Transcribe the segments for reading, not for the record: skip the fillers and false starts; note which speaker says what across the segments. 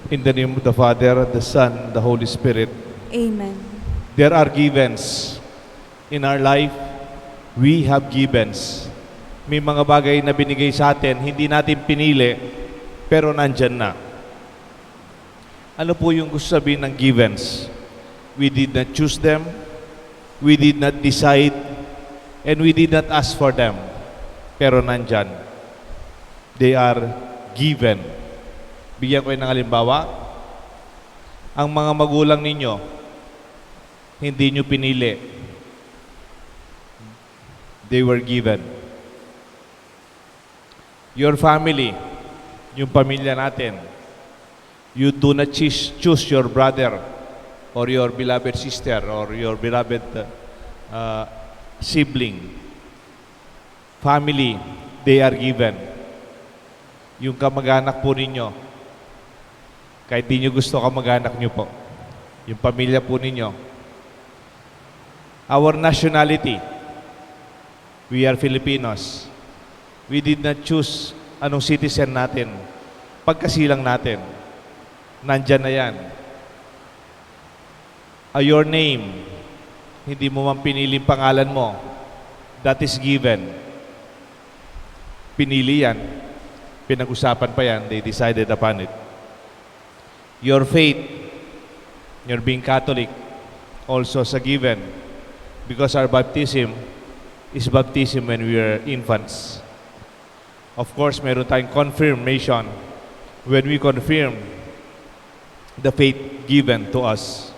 Speaker 1: In the name of the Father, the Son, the Holy Spirit.
Speaker 2: Amen.
Speaker 1: There are givens. In our life, we have givens. May mga bagay na binigay sa atin, hindi natin pinili, pero nandyan na. Ano po yung gusto sabihin ng givens? We did not choose them, we did not decide, and we did not ask for them. Pero nandyan. They are given. Bigyan ko ng halimbawa. Ang mga magulang ninyo, hindi nyo pinili. They were given. Your family, yung pamilya natin, you do not choose your brother or your beloved sister or your beloved sibling. Family, they are given. Yung kamag-anak po ninyo, kahit di nyo gusto kamag-anak nyo po, yung pamilya po ninyo. Our nationality, we are Filipinos. We did not choose anong citizen natin. Pagkasilang natin. Nandyan na yan. Your name, hindi mo man pinili pangalan mo. That is given. Pinili yan. Pinag-usapan pa yan. They decided upon it. Your faith, your being Catholic, also sa given. Because our baptism is baptism when we are infants. Of course, meron tayong confirmation when we confirm the faith given to us.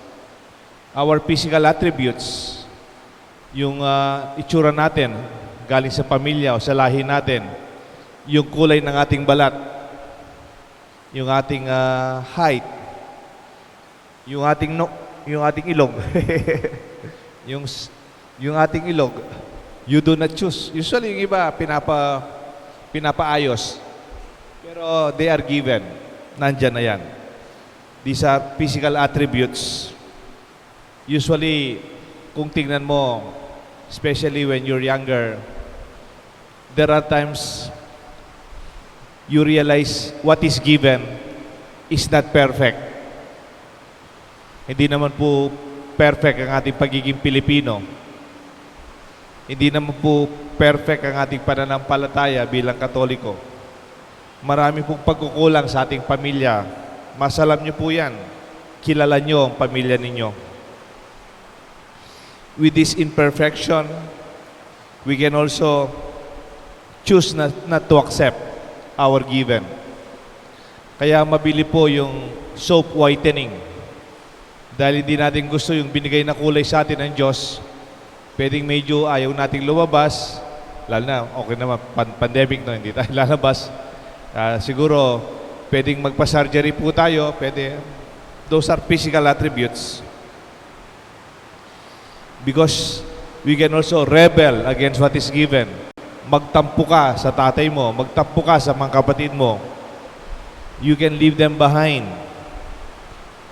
Speaker 1: Our physical attributes, yung itsura natin, galing sa pamilya o sa lahi natin, yung kulay ng ating balat, yung ating height, yung ating ilog, yung ating ilog, you do not choose. Usually yung iba pinapaayos. Pero they are given. Nandyan na yan. These are physical attributes. Usually, kung tingnan mo, especially when you're younger, there are times you realize what is given is not perfect. Hindi naman po perfect ang ating pagiging Pilipino. Hindi naman po perfect ang ating pananampalataya bilang Katoliko. Marami pong pagkukulang sa ating pamilya. Masalam niyo po yan. Kilala niyo ang pamilya ninyo. With this imperfection, we can also choose not to accept our given. Kaya mabili po yung soap whitening. Dahil hindi natin gusto yung binigay na kulay sa atin ng Diyos, pwedeng medyo ayaw nating lumabas, lalo na, okay naman, pandemic no, hindi tayo lalabas. Siguro, pwedeng magpa-surgery po tayo, pwede. Those are physical attributes. Because we can also rebel against what is given. Magtampo ka sa tatay mo, magtampo ka sa mga kapatid mo. You can leave them behind.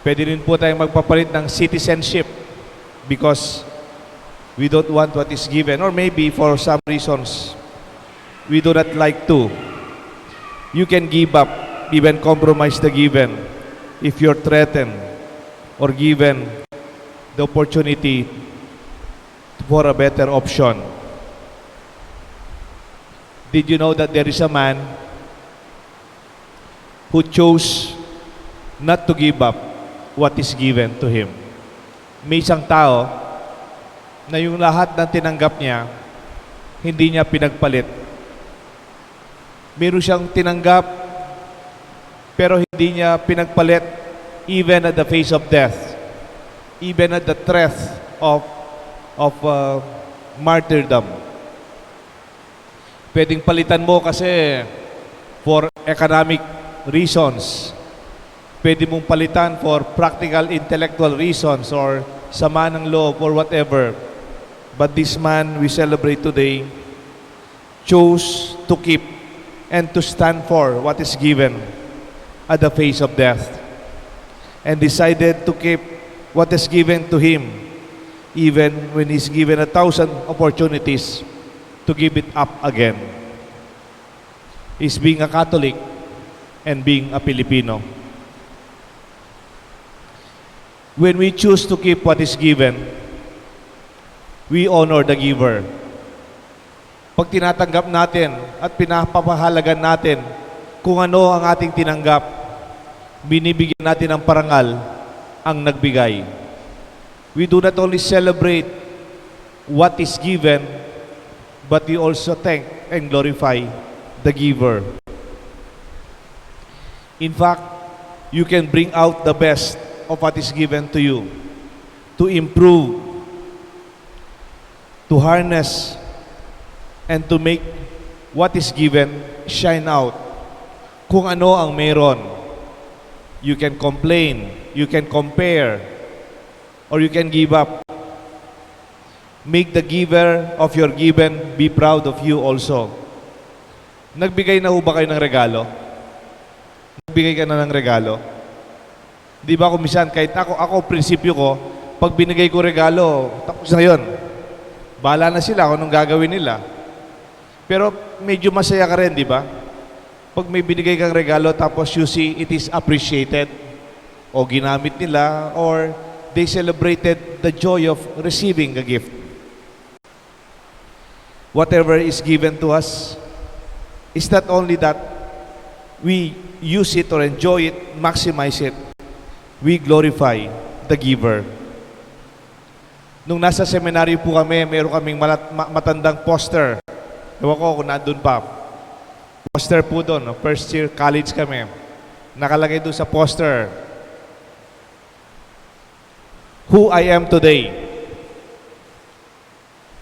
Speaker 1: Pwede rin po tayong magpapalit ng citizenship because we don't want what is given, or maybe for some reasons we do not like to. You can give up, even compromise the given if you're threatened or given the opportunity for a better option. Did you know that there is a man who chose not to give up what is given to him? May isang tao na yung lahat ng tinanggap niya, hindi niya pinagpalit. Meron siyang tinanggap, pero hindi niya pinagpalit even at the face of death, even at the threat of martyrdom. Pwedeng palitan mo kasi for economic reasons. Pwede mong palitan for practical, intellectual reasons or sama ng loob or whatever. But this man we celebrate today chose to keep and to stand for what is given at the face of death and decided to keep what is given to him even when he's given 1,000 opportunities to give it up again. Is being a Catholic and being a Filipino. When we choose to keep what is given, we honor the giver. Pag tinatanggap natin at pinapapahalagan natin kung ano ang ating tinanggap, binibigyan natin ng parangal ang nagbigay. We do not only celebrate what is given, but we also thank and glorify the giver. In fact, you can bring out the best of what is given to you to improve, to harness, and to make what is given shine out. Kung ano ang meron, you can complain, you can compare, or you can give up. Make the giver of your given be proud of you also. Nagbigay na ho ba kayo ng regalo? Nagbigay ka na ng regalo? Di ba kung minsan, kahit ako, prinsipyo ko, pag binigay ko regalo, tapos na yun. Bahala na sila kung anong gagawin nila. Pero medyo masaya ka rin, di ba? Pag may binigay kang regalo, tapos you see it is appreciated, o ginamit nila, or they celebrated the joy of receiving a gift. Whatever is given to us, is not only that we use it or enjoy it, maximize it, we glorify the giver. Nung nasa seminaryo po kami, meron kaming matandang poster. Ewan ko kung nandun pa. Poster po doon, first year college kami. Nakalagay doon sa poster, "Who I am today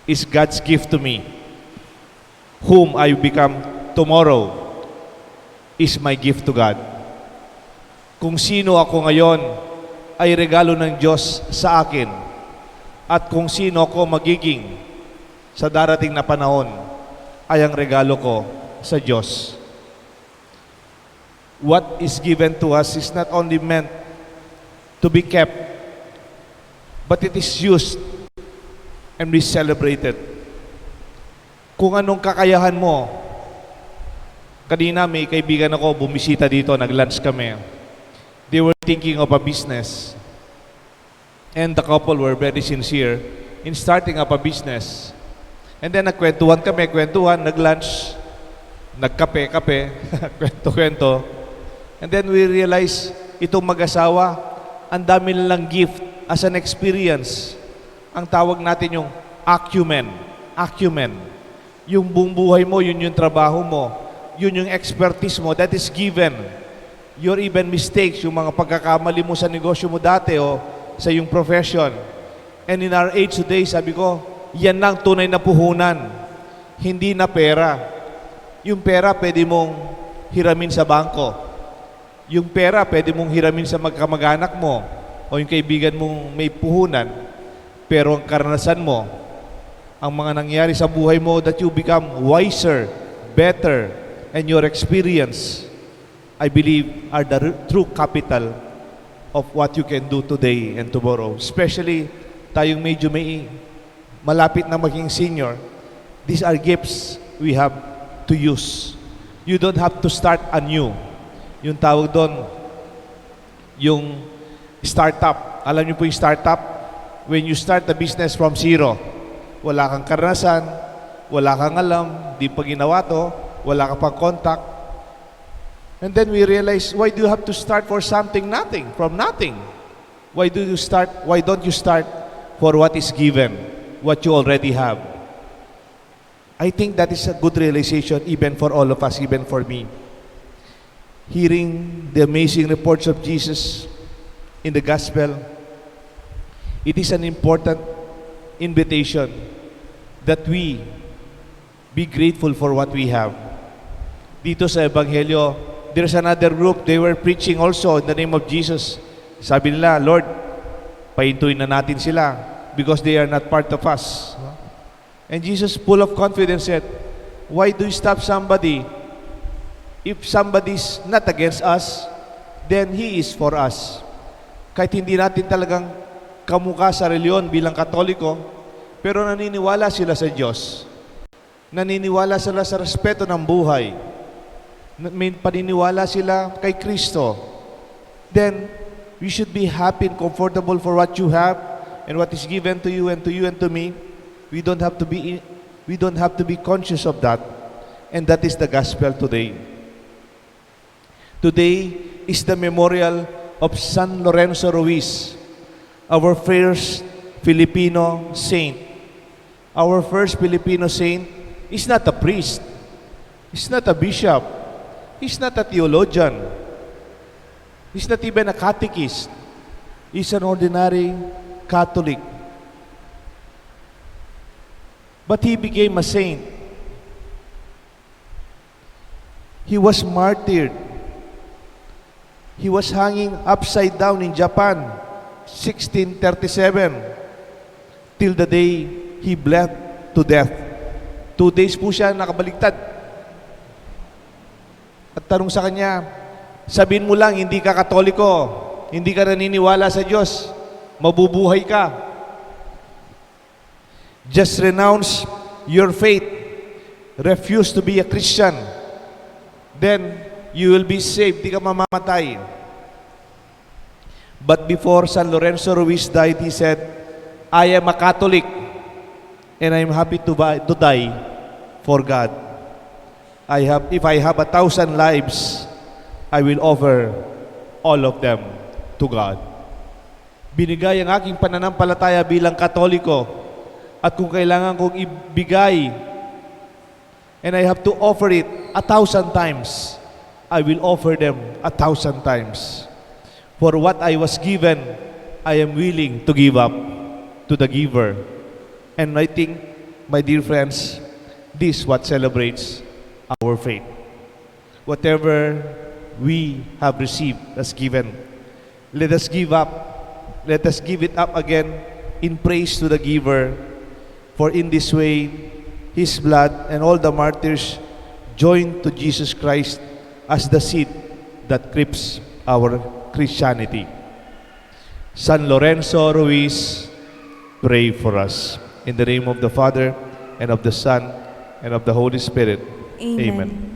Speaker 1: is God's gift to me. Whom I become tomorrow is my gift to God." Kung sino ako ngayon ay regalo ng Diyos sa akin, at kung sino ako magiging sa darating na panahon ay ang regalo ko sa Diyos. What is given to us is not only meant to be kept, but it is used and be celebrated. Kung anong kakayahan mo. Kanina may kaibigan ako bumisita dito, nag-lunch kami. They were thinking of a business. And the couple were very sincere in starting up a business. And then nagkwentuhan kami, nag-lunch, nagkape-kape, kwento-kwento. And then we realized, itong mag-asawa, ang dami nilang gift as an experience. Ang tawag natin yung acumen. Acumen. Yung buong buhay mo, yun yung trabaho mo. Yun yung expertise mo, that is given. Your even mistakes, yung mga pagkakamali mo sa negosyo mo dati o sa yung profession. And in our age today, sabi ko, yan lang tunay na puhunan. Hindi na pera. Yung pera, pwede mong hiramin sa bangko. Yung pera, pwede mong hiramin sa magkamag-anak mo o yung kaibigan mong may puhunan. Pero ang karanasan mo, ang mga nangyari sa buhay mo, that you become wiser, better, and your experience, I believe, are the true capital of what you can do today and tomorrow. Especially, tayong medyo may malapit na maging senior, these are gifts we have to use. You don't have to start anew. Yung tawag doon, yung startup. Alam niyo po yung startup? When you start the business from zero, wala kang karanasan, wala kang alam, di pa ginawa to, wala ka pang contact. And then we realize, why do you have to start for something nothing, from nothing? Why don't you start for what is given, what you already have? I think that is a good realization even for all of us, even for me. Hearing the amazing reports of Jesus in the gospel, it is an important invitation that we be grateful for what we have. Dito sa Ebanghelyo, there's another group, they were preaching also in the name of Jesus. Sabi nila, Lord, pahintuin na natin sila because they are not part of us. And Jesus, full of confidence, said, why do you stop somebody? If somebody's not against us, then He is for us. Kahit hindi natin talagang kamukha sa reliyon bilang Katoliko, pero naniniwala sila sa Diyos. Naniniwala sila sa respeto ng buhay. May paniniwala sila kay Kristo. Then, We should be happy and comfortable for what you have and what is given to you and to you and to me. We don't have to be conscious of that. And that is the gospel today. Today is the memorial of San Lorenzo Ruiz, our first Filipino saint. Our first Filipino saint is not a priest. He's not a bishop. He's not a theologian. He's not even a catechist. He's an ordinary Catholic. But he became a saint. He was martyred. He was hanging upside down in Japan, 1637, till the day he bled to death. 2 days po siya nakabaligtad. At tanong sa kanya, sabihin mo lang, hindi ka Katoliko, hindi ka naniniwala sa Diyos, mabubuhay ka. Just renounce your faith. Refuse to be a Christian. Then, you will be saved. Di ka mamamatay. But before San Lorenzo Ruiz died, he said, I am a Catholic and I am happy to die for God. If I have 1,000 lives, I will offer all of them to God. Binigay ang aking pananampalataya bilang Katoliko, at kung kailangan kong ibigay, and I have to offer it 1,000 times, I will offer them 1,000 times. For what I was given, I am willing to give up to the giver. And I think, my dear friends, this is what celebrates our faith. Whatever we have received as given, let us give up. Let us give it up again in praise to the giver. For in this way, His blood and all the martyrs joined to Jesus Christ as the seed that keeps our Christianity. San Lorenzo Ruiz, pray for us. In the name of the Father, and of the Son, and of the Holy Spirit.
Speaker 2: Amen.
Speaker 1: Amen.